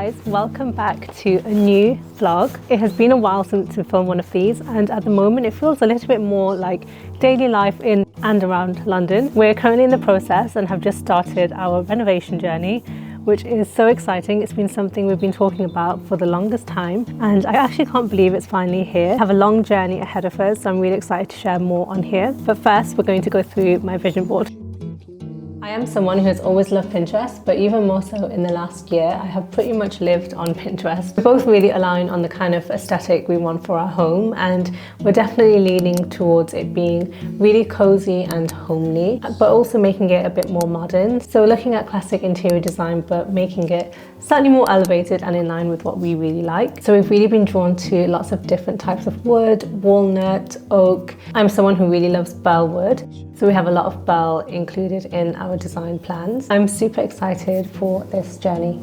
guys, welcome back to a new vlog. It has been a while since we filmed one of these, and at the moment it feels a little bit more like daily life in and around London. We're currently in the process and have just started our renovation journey, which is so exciting. It's been something we've been talking about for the longest time, and I actually can't believe it's finally here. I have a long journey ahead of us, so I'm really excited to share more on here. But first, we're going to go through my vision board. I am someone who has always loved Pinterest, but even more so in the last year, I have pretty much lived on Pinterest. We both really align on the kind of aesthetic we want for our home, and we're definitely leaning towards it being really cozy and homely, but also making it a bit more modern. So looking at classic interior design, but making it slightly more elevated and in line with what we really like. So we've really been drawn to lots of different types of wood, walnut, oak. I'm someone who really loves burl wood, so we have a lot of burl included in our design plans. I'm super excited for this journey.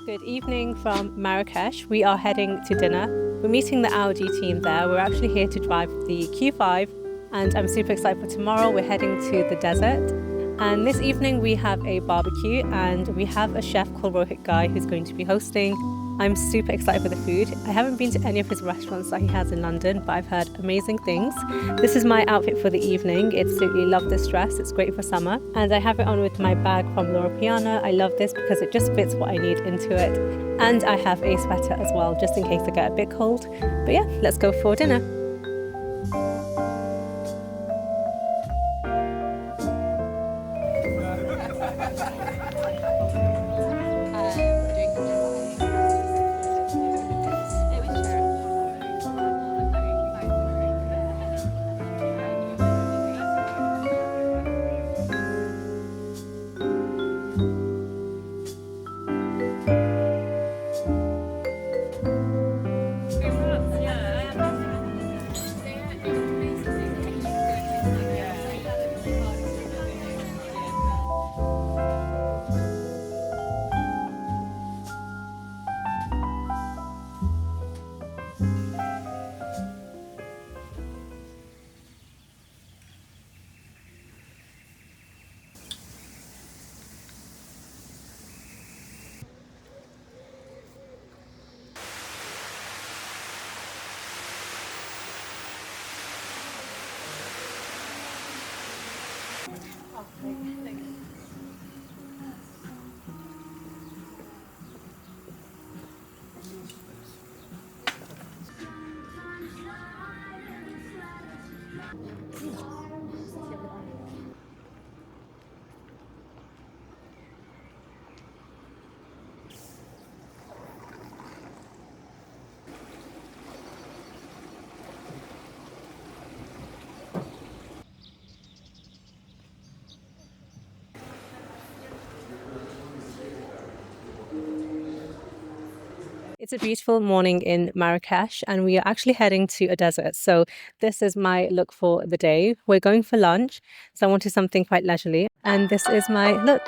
Good evening from Marrakesh. We are heading to dinner. We're meeting the Audi team there. We're actually here to drive the Q5 and I'm super excited for tomorrow. We're heading to the desert. And this evening we have a barbecue and we have a chef called Rohit Guy who's going to be hosting. I'm super excited for the food. I haven't been to any of his restaurants that he has in London, but I've heard amazing things. This is my outfit for the evening. Absolutely love this dress. It's great for summer. And I have it on with my bag from Loro Piana. I love this because it just fits what I need into it. And I have a sweater as well, just in case I get a bit cold. But yeah, let's go for dinner. It's a beautiful morning in Marrakesh and we are actually heading to a desert. So this is my look for the day. We're going for lunch. So I wanted something quite leisurely and this is my look.